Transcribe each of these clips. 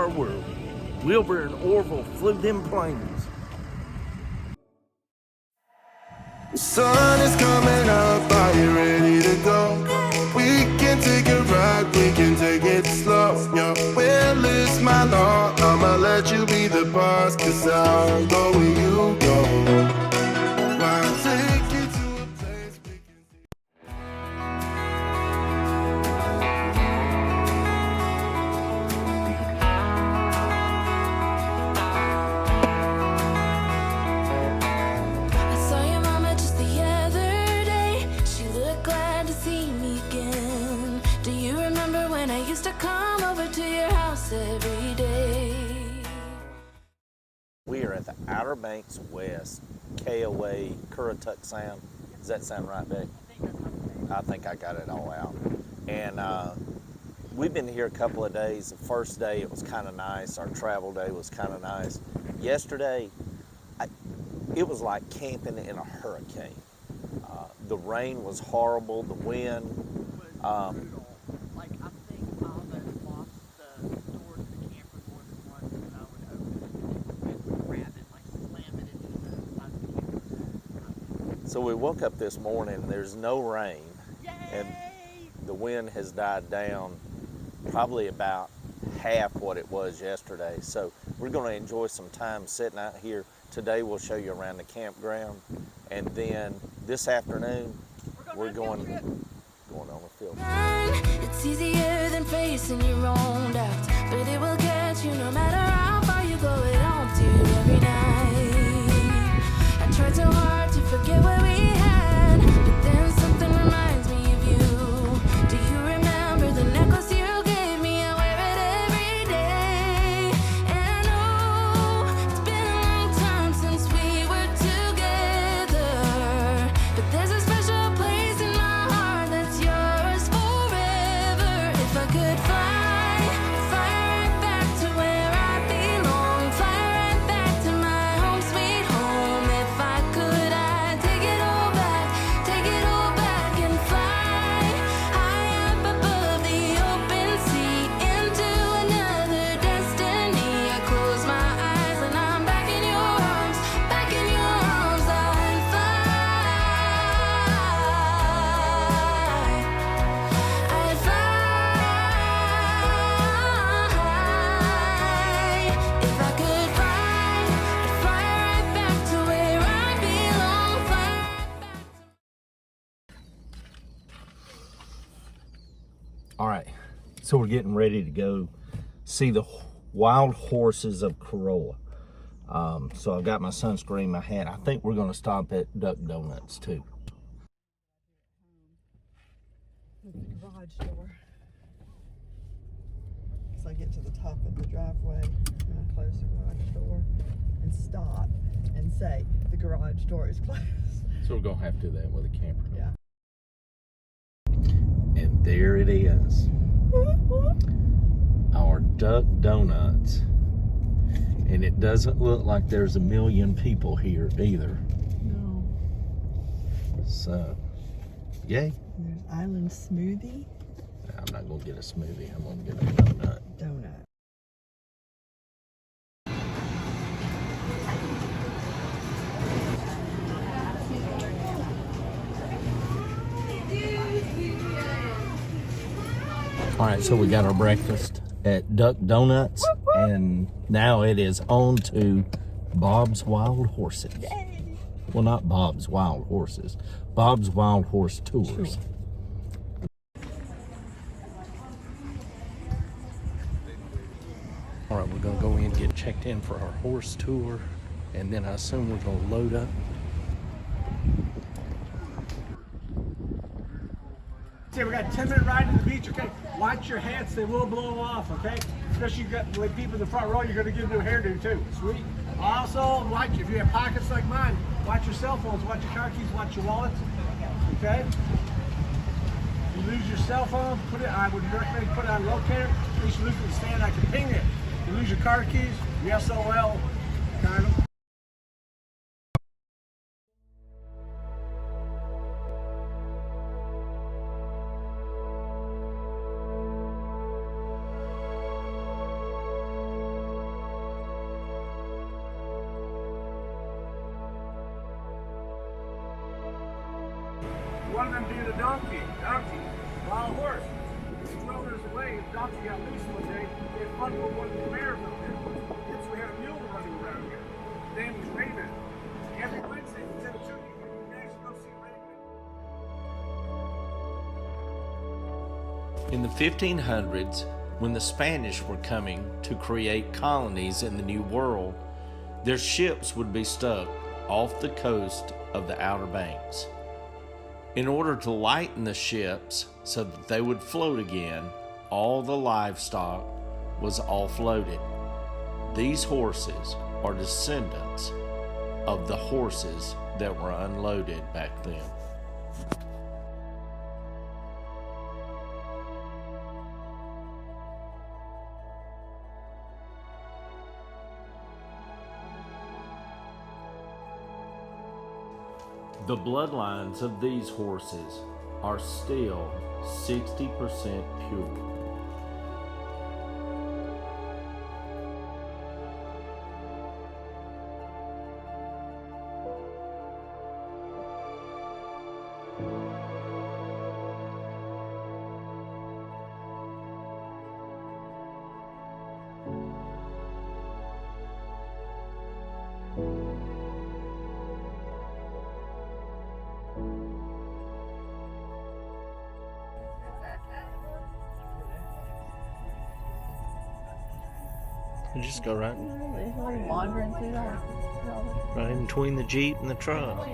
our world. Wilbur and Orville flew them planes. The sun is coming up, are you ready to go? We can take a ride, we can take it slow. Your will is my law, I'ma let you be the boss, 'cause I'll go where you go. I'll take you to a place we can see. I saw your mama just the other day. She looked glad to see me again. Do you remember when I used to come over to your house every day? We are at the Outer Banks West KOA Currituck Sound. Does that sound right, Beck? I think I got it all out. And we've been here a couple of days. The first day it was kind of nice. Our travel day was kind of nice. Yesterday, it was like camping in a hurricane. The rain was horrible, the wind. Like, I think I almost lost the door to the camper more than once when I would open it and it would grab it, like slam it into the side of the camper. So we woke up this morning, there's no rain, and the wind has died down probably about half what it was yesterday. So we're going to enjoy some time sitting out here. Today we'll show you around the campground, and then this afternoon we're going on a field. It's easier than facing your own doubts, but it will get you no matter how far you go. It haunts you every night. I tried so hard to forget what we had, but then something reminds me of you. Do you remember the necklace you gave me? I wear it every day. And oh, it's been a long time since we were together, but there's a special place in my heart that's yours forever. If I could fly right back to where I belong, fly right back to my home sweet home. If I could, I'd take it all back and fly high up above the open sea into another destiny. I close my eyes and I'm back in your arms, I'd fly. I'd fly. If I could fly, I'd fly right back to where I belong. Fly right back to All right, so we're getting ready to go see the wild horses of Corolla. So I've got my sunscreen, my hat. I think we're gonna stop at Duck Donuts too. With the garage door. So I get to the top of the driveway and I close the garage door and stop and say, the garage door is closed. So we're gonna have to do that with a camper. Yeah. And there it is. Our Duck Donuts. And it doesn't look like there's a million people here either. No. So, yay. There's Island Smoothie I'm not gonna get a smoothie, I'm gonna get a donut. donut. All right, so we got our breakfast at Duck Donuts, and now it is on to Bob's Wild Horses. Well, not Bob's Wild Horses, Bob's Wild Horse Tours. All right, we're gonna go in and get checked in for our horse tour, and then I assume we're gonna load up. Okay, we got a 10-minute ride to the beach, okay? Watch your hats, they will blow off, okay? Especially you got like people in the front row, you're gonna give them a hairdo too, sweet? Also, watch, if you have pockets like mine, watch your cell phones, watch your car keys, watch your wallets, okay? You lose your cell phone, put it, I would recommend you put it on locator. In case you lose it in the stand, I can ping it. You lose your car keys, your SOL, kind of. one of them being a donkey, wild horse. 12 years away, the donkey got loose one day. It fucked with one of the mares up there. And so we had a mule running around here. His name was Raven. Every Wednesday, from 10 to 2, you can actually go see Raven. In the 1500s, when the Spanish were coming to create colonies in the New World, their ships would be stuck off the coast of the Outer Banks. In order to lighten the ships so that they would float again, all the livestock was offloaded. These horses are descendants of the horses that were unloaded back then. The bloodlines of these horses are still 60% pure. You just go right Wandering through that. in between the Jeep and the truck.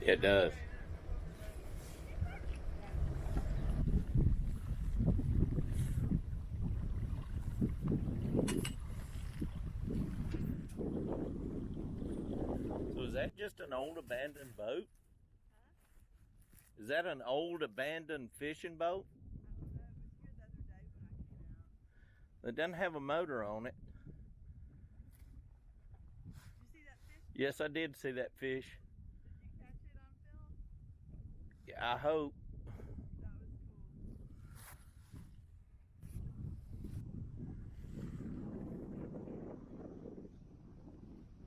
It does. So is that just an old abandoned boat? Is that an old abandoned fishing boat? It doesn't have a motor on it. Did you see that fish? Yes, I did see that fish. Did you catch it on film? Yeah, I hope. That was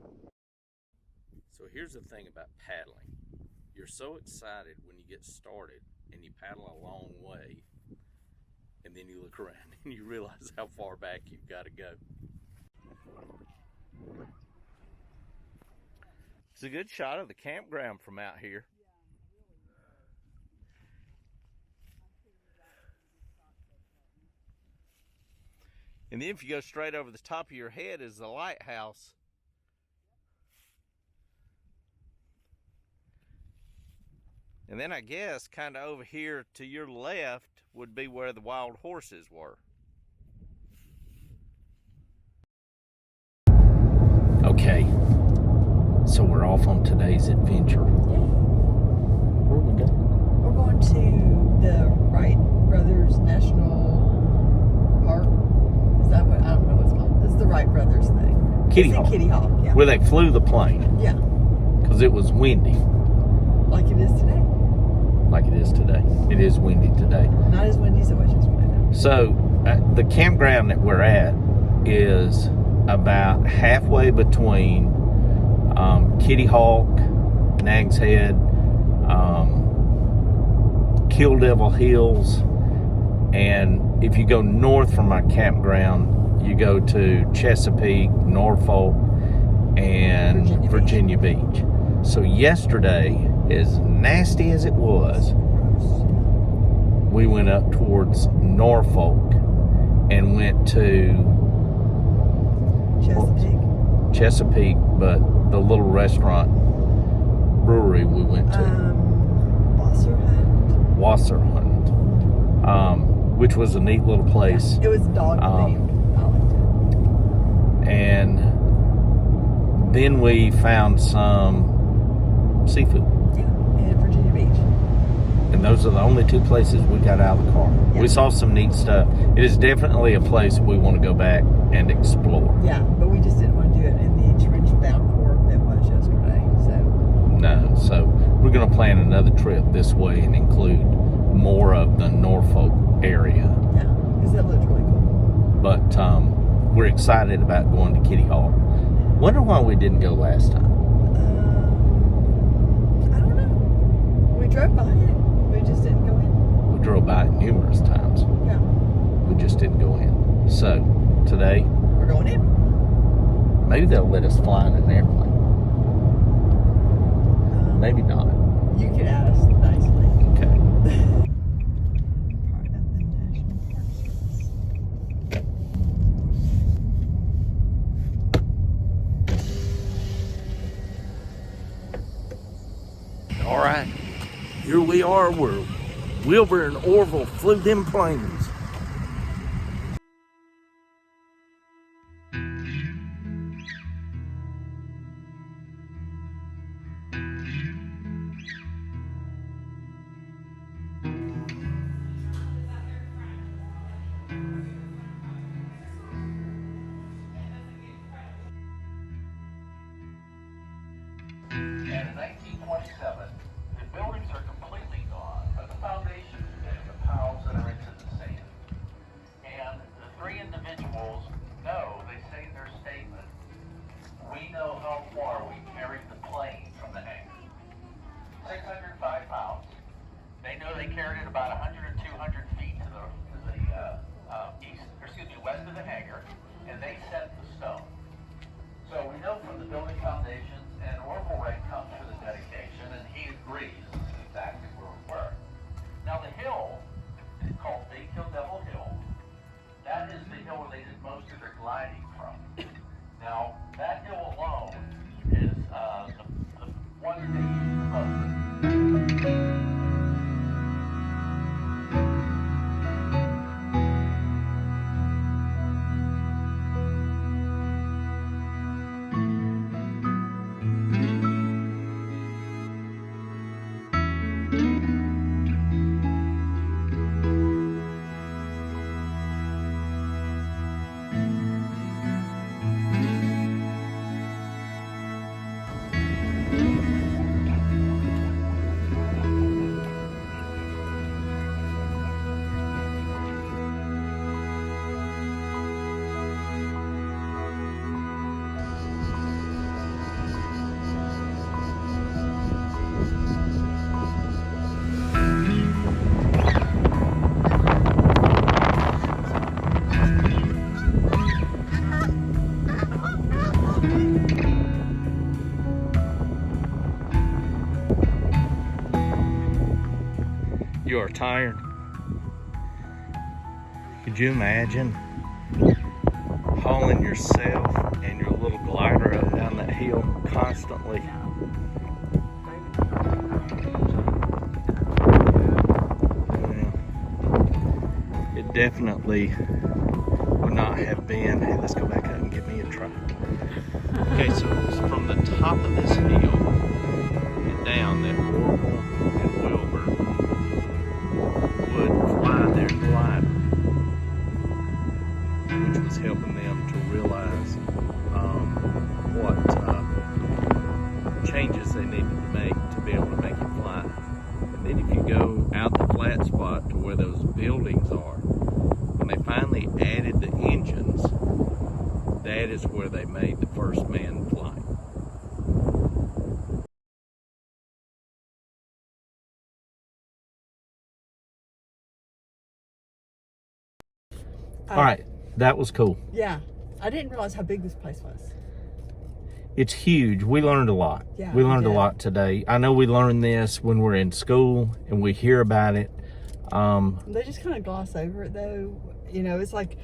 cool. So here's the thing about paddling. You're so excited when you get started and you paddle a long way, and then you look around and you realize how far back you've got to go. It's a good shot of the campground from out here. And then if you go straight over the top of your head is the lighthouse. And then I guess kind of over here to your left would be where the wild horses were. Okay, so we're off on today's adventure. Where are we going? We're going to the Wright Brothers National Park. Is that what? I don't know what it's called. This is the Wright Brothers thing. Kitty It's in Hawk. Kitty Hawk, yeah. Where they flew the plane. Yeah, Because it was windy, like it is today. like it is today. It is windy today. Not as windy as it was yesterday. So the campground that we're at is about halfway between Kitty Hawk, Nag's Head, Kill Devil Hills, and if you go north from our campground, you go to Chesapeake, Norfolk, and Virginia Beach. So yesterday, as nasty as it was, we went up towards Norfolk, and went to Chesapeake, but the little restaurant brewery we went to, Wasserhund, which was a neat little place. It was dog themed. I liked it. And then we found some seafood. Yeah, in Virginia Beach. And those are the only two places we got out of the car. Yeah. We saw some neat stuff. It is definitely a place we want to go back and explore. Yeah, but we just didn't want to do it in the trench downpour that was yesterday. So No, so we're going to plan another trip this way and include more of the Norfolk area. yeah, because it looked really cool. But we're excited about going to Kitty Hawk. Wonder why we didn't go last time. I don't know. We drove by it. We just didn't go in. We drove by it numerous times. Yeah, We just didn't go in. So today, we're going in. maybe they'll let us fly in an airplane. Maybe not. You could ask nicely. Okay. Part of the National Park Service. All right. Here we are where Wilbur and Orville flew them planes. And in 1927, the buildings are completely gone, but the foundations and the piles that are into the sand. And the three individuals know, they say in their statement, we know how far we carried the plane from the hangar. 605 pounds. They know they carried it about 100 or 200 feet to the west of the hangar, and they set the stone. So we know from the building foundations, and Orville Wight comes for the dedication, and he agrees this is exactly where we were. Now the hill is called Big Hill Devil Hill. That is the hill where they did most of their gliding from. Now that hill alone is the one that they use the most. You are tired. Could you imagine hauling yourself and your little glider up down that hill constantly? Well, it definitely would not have been. Hey, let's go back up and give me a try. Okay, so it's from the top of this hill and down that Orville and Wilbur would fly their glider, which was helping them to realize what changes they needed to make to be able to make it fly. And then if you go out the flat spot to where those buildings are, when they finally added the engines, that is where they made the first manned flight. All right, that was cool. Yeah, I didn't realize how big this place was. It's huge. We learned a lot. Yeah, we learned we a did. lot today. I know we learned this when we're in school and we hear about it. They just kind of gloss over it though. You know, it's like,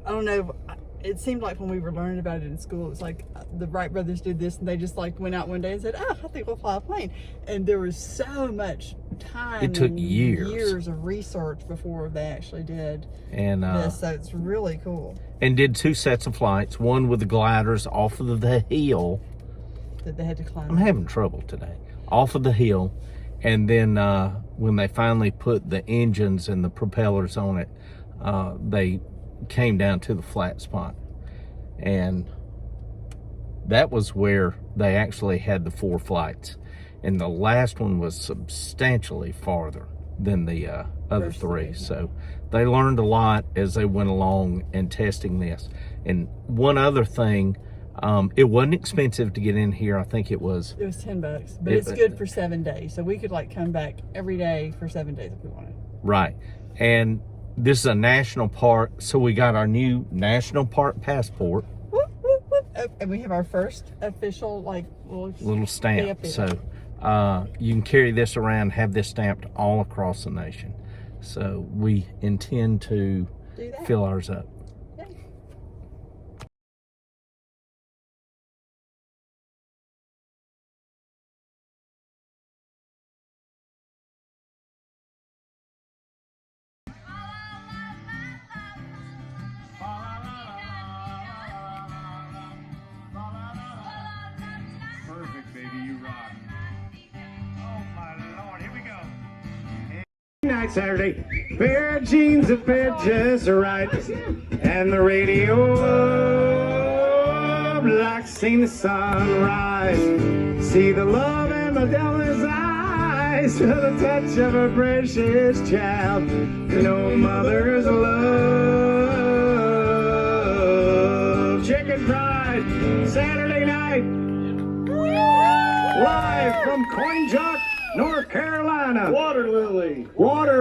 I don't know, it seemed like when we were learning about it in school, it's like the Wright brothers did this and they just like went out one day and said, oh, I think we'll fly a plane. And there was so much time. It took and years of research before they actually did and this. So it's really cool. And did 2 sets of flights, one with the gliders off of the hill. That they had to climb. I'm having trouble today. Off of the hill. And then when they finally put the engines and the propellers on it, they came down to the flat spot. And that was where they actually had the 4 flights. And the last one was substantially farther than the other 3. So they learned a lot as they went along and testing this. And one other thing, it wasn't expensive to get in here. I think it was $10, but it's good for 7 days. So we could like come back every day for 7 days if we wanted. Right. And this is a national park, so we got our new national park passport. Whoop, whoop, whoop. Oh, and we have our first official like little stamp. So you can carry this around, have this stamped all across the nation. So we intend to fill ours up. Perfect, baby, you rock. Oh my Lord, here we go. Night Saturday, pair of jeans that fit just right, and the radio up like seeing the sunrise. See the love in Madonna's eyes, feel the touch of a precious child. No mother's love. Chicken fried Saturday night, live from Currituck, North Carolina. Water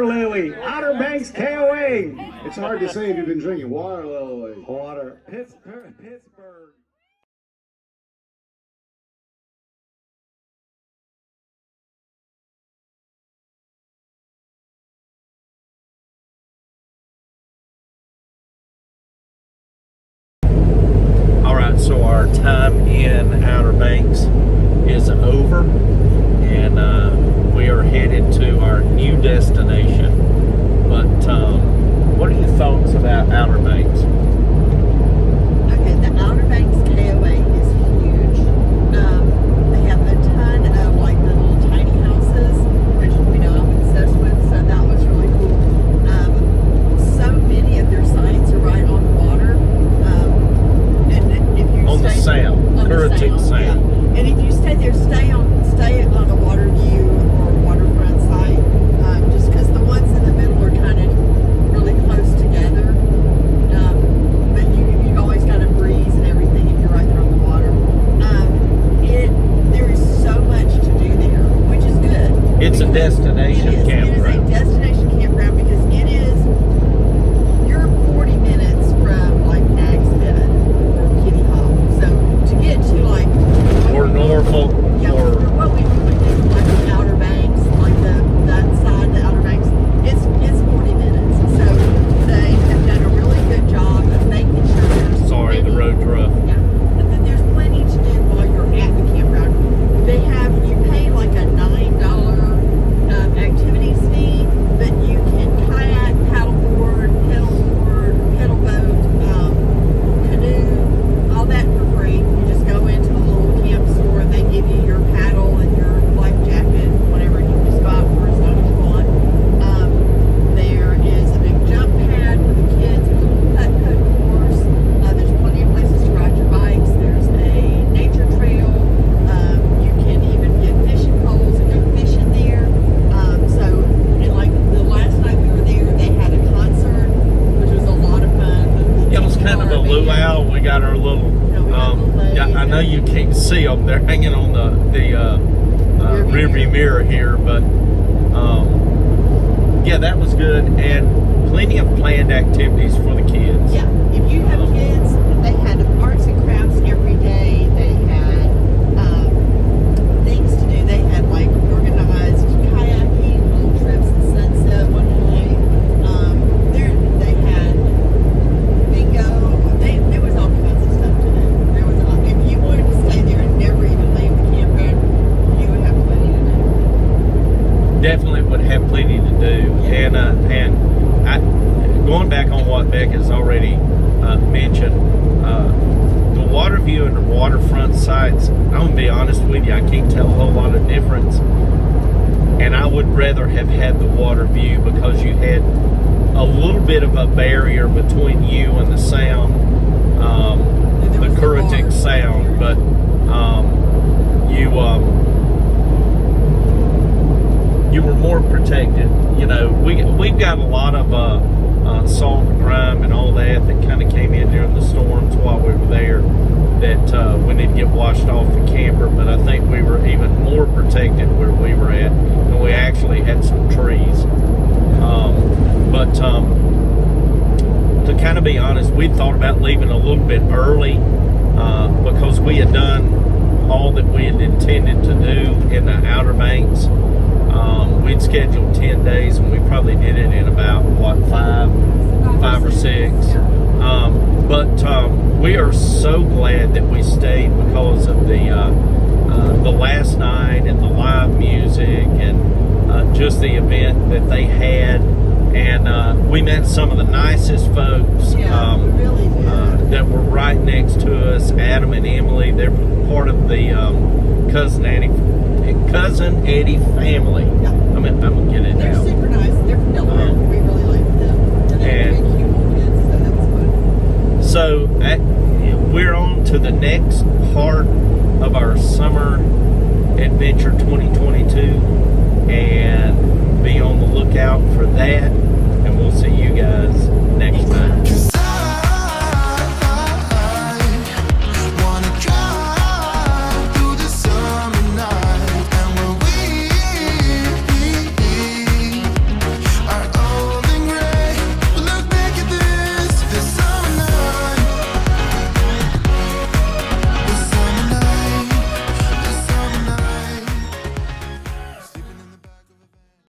Lily, Outer Banks KOA. It's hard to say if you've been drinking water, Lily. Water, Pittsburgh. All right, so our time in Outer Banks is over, and we are headed to our new destination. But what are your thoughts about Outer Banks? Okay, the Outer Banks KOA is huge. They have a ton of like the little tiny houses, which we know I'm obsessed with, so that was really cool. So many of their sites are right on the water. And if you On the Sound, Currituck Sound. Yeah. And if you stay there, stay on a water view or waterfront site, just because the ones in the middle are kind of really close together. But you've always got a breeze and everything if you're right there on the water. There is so much to do there, which is good. It's a destination campground. It is a destination campground because you're 40 minutes from like Nags Head or Kitty Hawk. So to get to like Or Norfolk, or what we normally do, like the Outer Banks, like that side, the Outer Banks, it's 40 minutes. So they have done a really good job of making sure there's sorry, the road's rough. Yeah, and then there's plenty to do while you're at the campground. You pay like a $9 activities fee, but you can kayak, paddleboard, pedal boat, canoe, all that for free. You just go into the little camp store and they give you your paddle and your life jacket, whatever. You can just go out for as long as you want. There is a big jump pad for the kids, a little putt course. There's plenty of places to ride your bikes. There's a nature trail. You can even get fishing poles and go fishing there. So, and like the last night we were there, they had a concert, which was a lot of fun. It was kind of a luau. We got our little, yeah, I know you can't see them. They're hanging on the rearview mirror here, but yeah, that was good, and plenty of planned activities for the kids. Yeah, if you have kids, they had arts and crafts every day. They had things to do. They had like organized kayaking, little trips to Sunset one night. They had definitely would have plenty to do. And going back on what Beck has already mentioned, the water view and the waterfront sites, I'm gonna be honest with you, I can't tell a whole lot of difference. And I would rather have had the water view because you had a little bit of a barrier between you and the sound, the Currituck Sound, but you were more protected. You know, we've got a lot of salt and grime and all that kind of came in during the storms while we were there that we need to get washed off the camper, but I think we were even more protected where we were at, and we actually had some trees. But to kind of be honest, we thought about leaving a little bit early because we had done all that we had intended to do in the Outer Banks. We'd scheduled 10 days, and we probably did it in about, what, five or six. But we are so glad that we stayed because of the last night and the live music and just the event that they had. And we met some of the nicest folks that were right next to us. Adam and Emily, they're part of the Cuzin Eddie family. Yeah. I'm gonna get it They're out. super nice. They're from Delaware. We really like them. And they're And- big, cute kids, so that's fun. So we're on to the next part of our summer adventure 2022, and be on the lookout for that.